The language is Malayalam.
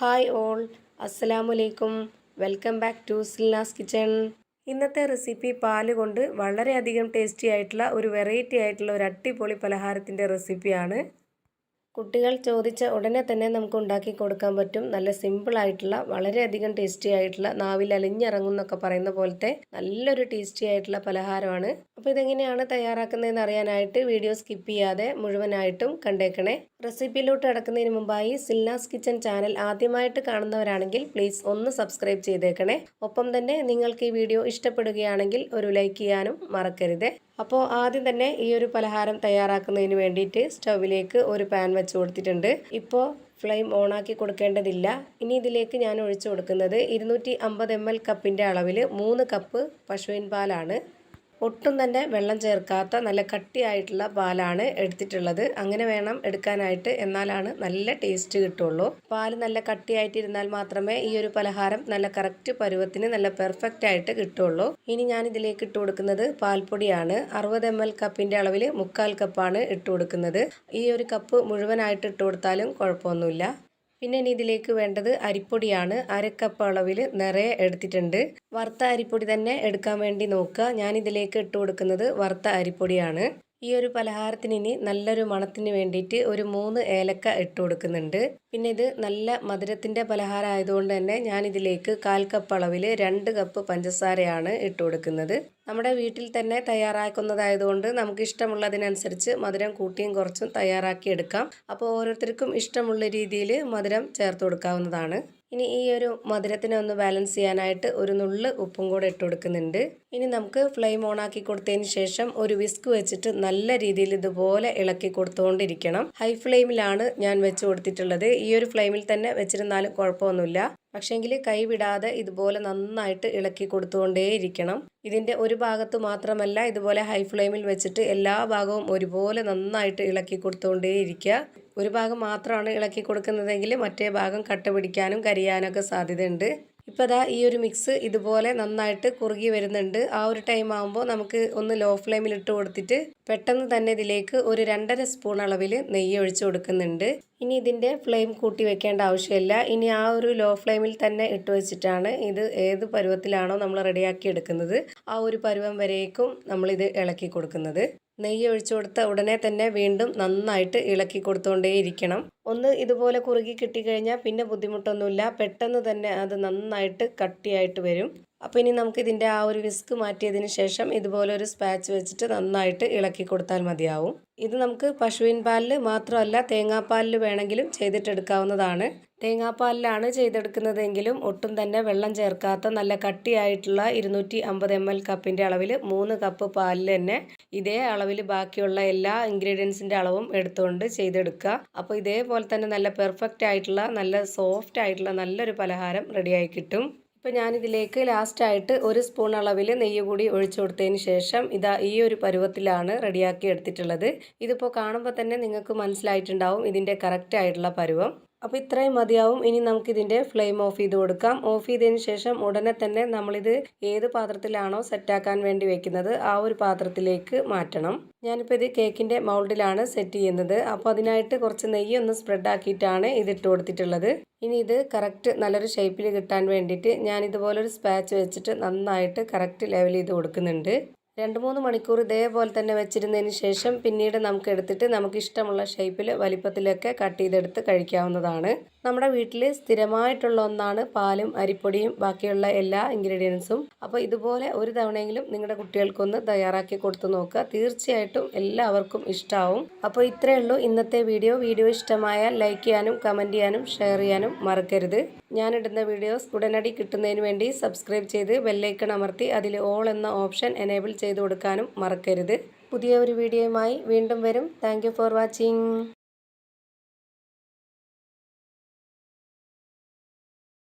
ഹായ് ഓൾ, അസ്സലാമലൈക്കും. Welcome back to Silnas kitchen. ഇന്നത്തെ റെസിപ്പി പാല് കൊണ്ട് വളരെയധികം ടേസ്റ്റി ആയിട്ടുള്ള ഒരു വെറൈറ്റി ആയിട്ടുള്ള ഒരു അടിപൊളി പലഹാരത്തിൻ്റെ റെസിപ്പിയാണ്. കുട്ടികൾ ചോദിച്ച ഉടനെ തന്നെ നമുക്ക് ഉണ്ടാക്കി കൊടുക്കാൻ പറ്റും. നല്ല സിമ്പിളായിട്ടുള്ള വളരെയധികം ടേസ്റ്റി ആയിട്ടുള്ള നാവിൽ അലിഞ്ഞിറങ്ങുന്നൊക്കെ പറയുന്ന പോലത്തെ നല്ലൊരു ടേസ്റ്റി ആയിട്ടുള്ള പലഹാരമാണ്. അപ്പോൾ ഇതെങ്ങനെയാണ് തയ്യാറാക്കുന്നതെന്ന് അറിയാനായിട്ട് വീഡിയോ സ്കിപ്പ് ചെയ്യാതെ മുഴുവനായിട്ടും കണ്ടേക്കണേ. റെസിപ്പിയിലോട്ട് കിടക്കുന്നതിന് മുമ്പായി സിൽനാസ് കിച്ചൺ ചാനൽ ആദ്യമായിട്ട് കാണുന്നവരാണെങ്കിൽ പ്ലീസ് ഒന്ന് സബ്സ്ക്രൈബ് ചെയ്തേക്കണേ. ഒപ്പം തന്നെ നിങ്ങൾക്ക് ഈ വീഡിയോ ഇഷ്ടപ്പെടുകയാണെങ്കിൽ ഒരു ലൈക്ക് ചെയ്യാനും മറക്കരുത്. അപ്പോൾ ആദ്യം തന്നെ ഈ ഒരു പലഹാരം തയ്യാറാക്കുന്നതിന് വേണ്ടിയിട്ട് സ്റ്റൗവിലേക്ക് ഒരു പാൻ വെച്ച് കൊടുത്തിട്ടുണ്ട്. ഇപ്പോൾ ഫ്ലെയിം ഓണാക്കി കൊടുക്കേണ്ടതില്ല. ഇനി ഇതിലേക്ക് ഞാൻ ഒഴിച്ചു കൊടുക്കുന്നത് 250 ml കപ്പിൻ്റെ അളവിൽ 3 കപ്പ് പശുവിൻ പാലാണ്. ഒട്ടും തന്നെ വെള്ളം ചേർക്കാത്ത നല്ല കട്ടിയായിട്ടുള്ള പാലാണ് എടുത്തിട്ടുള്ളത്. അങ്ങനെ വേണം എടുക്കാനായിട്ട്, എന്നാലാണ് നല്ല ടേസ്റ്റ് കിട്ടുള്ളൂ. പാൽ നല്ല കട്ടിയായിട്ടിരുന്നാൽ മാത്രമേ ഈ ഒരു പലഹാരം നല്ല കറക്റ്റ് പരുവത്തിന് നല്ല പെർഫെക്റ്റ് ആയിട്ട് കിട്ടുള്ളൂ. ഇനി ഞാൻ ഇതിലേക്ക് ഇട്ട് കൊടുക്കുന്നത് പാൽപ്പൊടിയാണ്. 60 ml കപ്പിൻ്റെ അളവിൽ 3/4 കപ്പാണ് ഇട്ട് കൊടുക്കുന്നത്. ഈ ഒരു കപ്പ് മുഴുവനായിട്ട് ഇട്ട് കൊടുത്താലും കുഴപ്പമൊന്നുമില്ല. പിന്നെ ഇനി ഇതിലേക്ക് വേണ്ടത് അരിപ്പൊടിയാണ്. 1/2 കപ്പ് അളവിൽ നിറയെ എടുത്തിട്ടുണ്ട്. വറുത്ത അരിപ്പൊടി തന്നെ എടുക്കാൻ വേണ്ടി നോക്കുക. ഞാൻ ഇതിലേക്ക് ഇട്ട് കൊടുക്കുന്നത് വറുത്ത അരിപ്പൊടിയാണ്. ഈ ഒരു പലഹാരത്തിന് ഇനി നല്ലൊരു മണത്തിന് വേണ്ടിയിട്ട് ഒരു 3 ഏലക്ക ഇട്ട് കൊടുക്കുന്നുണ്ട്. പിന്നെ ഇത് നല്ല മധുരത്തിൻ്റെ പലഹാരം ആയതുകൊണ്ട് തന്നെ ഞാൻ ഇതിലേക്ക് 1/4 കപ്പ് അളവിൽ 2 കപ്പ് പഞ്ചസാരയാണ് ഇട്ട് കൊടുക്കുന്നത്. നമ്മുടെ വീട്ടിൽ തന്നെ തയ്യാറാക്കുന്നതായതുകൊണ്ട് നമുക്ക് ഇഷ്ടമുള്ളതിനനുസരിച്ച് മധുരം കൂട്ടിയും കുറച്ചും തയ്യാറാക്കി എടുക്കാം. അപ്പോൾ ഓരോരുത്തർക്കും ഇഷ്ടമുള്ള രീതിയിൽ മധുരം ചേർത്ത് കൊടുക്കാവുന്നതാണ്. ഇനി ഈ ഒരു മധുരത്തിനെ ഒന്ന് ബാലൻസ് ചെയ്യാനായിട്ട് ഒരു നുള്ള് ഉപ്പും കൂടെ ഇട്ട് കൊടുക്കുന്നുണ്ട്. ഇനി നമുക്ക് ഫ്ലെയിം ഓണാക്കി കൊടുത്തതിന് ശേഷം ഒരു വിസ്ക് വെച്ചിട്ട് നല്ല രീതിയിൽ ഇതുപോലെ ഇളക്കി കൊടുത്തുകൊണ്ടിരിക്കണം. ഹൈ ഫ്ലെയിമിലാണ് ഞാൻ വെച്ച് കൊടുത്തിട്ടുള്ളത്. ഈ ഒരു ഫ്ലെയിമിൽ തന്നെ വെച്ചിരുന്നാലും കുഴപ്പമൊന്നുമില്ല. പക്ഷേങ്കിൽ കൈ വിടാതെ ഇതുപോലെ നന്നായിട്ട് ഇളക്കി കൊടുത്തുകൊണ്ടേയിരിക്കണം. ഇതിൻ്റെ ഒരു ഭാഗത്ത് മാത്രമല്ല, ഇതുപോലെ ഹൈ ഫ്ലെയിമിൽ വെച്ചിട്ട് എല്ലാ ഭാഗവും ഒരുപോലെ നന്നായിട്ട് ഇളക്കി കൊടുത്തുകൊണ്ടേയിരിക്കുക. ഒരു ഭാഗം മാത്രമാണ് ഇളക്കി കൊടുക്കുന്നതെങ്കിൽ മറ്റേ ഭാഗം കട്ട പിടിക്കാനും കരിയാനൊക്കെ സാധ്യതയുണ്ട്. ഇപ്പോൾ ദാ ഈ ഒരു മിക്സ് ഇതുപോലെ നന്നായിട്ട് കുറുകി വരുന്നുണ്ട്. ആ ഒരു ടൈം ആകുമ്പോൾ നമുക്ക് ഒന്ന് ലോ ഫ്ലെയിമിൽ ഇട്ട് കൊടുത്തിട്ട് പെട്ടെന്ന് തന്നെ ഇതിലേക്ക് ഒരു 2.5 സ്പൂൺ അളവിൽ നെയ്യ് ഒഴിച്ചു കൊടുക്കുന്നുണ്ട്. ഇനി ഇതിൻ്റെ ഫ്ലെയിം കൂട്ടി വെക്കേണ്ട ആവശ്യമില്ല. ഇനി ആ ഒരു ലോ ഫ്ലെയിമിൽ തന്നെ ഇട്ട് വെച്ചിട്ടാണ് ഇത് ഏത് പരുവത്തിലാണോ നമ്മൾ റെഡിയാക്കി എടുക്കുന്നത് ആ ഒരു പരുവം വരേക്കും നമ്മളിത് ഇളക്കി കൊടുക്കുന്നത്. നെയ്യ് ഒഴിച്ചു കൊടുത്ത ഉടനെ തന്നെ വീണ്ടും നന്നായിട്ട് ഇളക്കി കൊടുത്തുകൊണ്ടേയിരിക്കണം. ഒന്ന് ഇതുപോലെ കുറുകി കിട്ടിക്കഴിഞ്ഞാൽ പിന്നെ ബുദ്ധിമുട്ടൊന്നുമില്ല. പെട്ടെന്ന് തന്നെ അത് നന്നായിട്ട് കട്ടിയായിട്ട് വരും. അപ്പോൾ ഇനി നമുക്ക് ഇതിൻ്റെ ആ ഒരു വിസ്ക് മാറ്റിയതിന് ശേഷം ഇതുപോലെ ഒരു സ്പാച്ച് വെച്ചിട്ട് നന്നായിട്ട് ഇളക്കി കൊടുത്താൽ മതിയാവും. ഇത് നമുക്ക് പശുവിൻ പാലിൽ മാത്രമല്ല തേങ്ങാപ്പാലിൽ വേണമെങ്കിലും ചെയ്തിട്ടെടുക്കാവുന്നതാണ്. തേങ്ങാപ്പാലിലാണ് ചെയ്തെടുക്കുന്നതെങ്കിലും ഒട്ടും തന്നെ വെള്ളം ചേർക്കാത്ത നല്ല കട്ടിയായിട്ടുള്ള 250 ml കപ്പിൻ്റെ അളവിൽ 3 കപ്പ് പാലിൽ തന്നെ ഇതേ അളവിൽ ബാക്കിയുള്ള എല്ലാ ഇൻഗ്രീഡിയൻസിൻ്റെ അളവും എടുത്തുകൊണ്ട് ചെയ്തെടുക്കുക. അപ്പോൾ ഇതേപോലെ തന്നെ നല്ല പെർഫെക്റ്റ് ആയിട്ടുള്ള നല്ല സോഫ്റ്റ് ആയിട്ടുള്ള നല്ലൊരു പലഹാരം റെഡിയായി കിട്ടും. ഇപ്പോൾ ഞാനിതിലേക്ക് ലാസ്റ്റായിട്ട് 1 സ്പൂൺ അളവിൽ നെയ്യ് കൂടി ഒഴിച്ചു കൊടുത്തതിന് ശേഷം ഇതാ ഈ ഒരു പരുവത്തിലാണ് റെഡിയാക്കി എടുത്തിട്ടുള്ളത്. ഇതിപ്പോൾ കാണുമ്പോൾ തന്നെ നിങ്ങൾക്ക് മനസ്സിലായിട്ടുണ്ടാവും ഇതിൻ്റെ കറക്റ്റ് ആയിട്ടുള്ള പരുവം. അപ്പോൾ ഇത്രയും മതിയാവും. ഇനി നമുക്കിതിൻ്റെ ഫ്ലെയിം ഓഫ് ചെയ്ത് കൊടുക്കാം. ഓഫ് ചെയ്തതിന് ശേഷം ഉടനെ തന്നെ നമ്മളിത് ഏത് പാത്രത്തിലാണോ സെറ്റാക്കാൻ വേണ്ടി വെക്കുന്നത് ആ ഒരു പാത്രത്തിലേക്ക് മാറ്റണം. ഞാനിപ്പോൾ ഇത് കേക്കിൻ്റെ മൗൾഡിലാണ് സെറ്റ് ചെയ്യുന്നത്. അപ്പോൾ അതിനായിട്ട് കുറച്ച് നെയ്യ് ഒന്ന് സ്പ്രെഡ് ആക്കിയിട്ടാണ് ഇതിട്ട് കൊടുത്തിട്ടുള്ളത്. ഇനി ഇത് കറക്റ്റ് നല്ലൊരു ഷേപ്പിൽ കിട്ടാൻ വേണ്ടിയിട്ട് ഞാൻ ഇതുപോലൊരു സ്പാച്ച് വെച്ചിട്ട് നന്നായിട്ട് കറക്റ്റ് ലെവൽ ചെയ്ത് കൊടുക്കുന്നുണ്ട്. 2-3 മണിക്കൂർ ഇതേപോലെ തന്നെ വെച്ചിരുന്നതിന് ശേഷം പിന്നീട് നമുക്ക് എടുത്തിട്ട് നമുക്ക് ഇഷ്ടമുള്ള ഷേപ്പിൽ വലിപ്പത്തിലൊക്കെ കട്ട് ചെയ്തെടുത്ത് കഴിക്കാവുന്നതാണ്. നമ്മുടെ വീട്ടിൽ സ്ഥിരമായിട്ടുള്ള ഒന്നാണ് പാലും അരിപ്പൊടിയും ബാക്കിയുള്ള എല്ലാ ഇൻഗ്രീഡിയൻസും. അപ്പോൾ ഇതുപോലെ ഒരു തവണയെങ്കിലും നിങ്ങളുടെ കുട്ടികൾക്കൊന്ന് തയ്യാറാക്കി കൊടുത്തു നോക്കുക. തീർച്ചയായിട്ടും എല്ലാവർക്കും ഇഷ്ടമാവും. അപ്പോൾ ഇത്രയേ ഉള്ളൂ ഇന്നത്തെ വീഡിയോ. വീഡിയോ ഇഷ്ടമായാൽ ലൈക്ക് ചെയ്യാനും കമൻറ്റ് ചെയ്യാനും ഷെയർ ചെയ്യാനും മറക്കരുത്. ഞാനിടുന്ന വീഡിയോസ് ഉടനടി കിട്ടുന്നതിന് വേണ്ടി സബ്സ്ക്രൈബ് ചെയ്ത് ബെല്ലൈക്കൺ അമർത്തി അതിൽ ഓൾ എന്ന ഓപ്ഷൻ എനേബിൾ ചെയ്ത് കൊടുക്കാനും മറക്കരുത്. പുതിയ ഒരു വീഡിയോയുമായി വീണ്ടും വരും. Thank you for watching.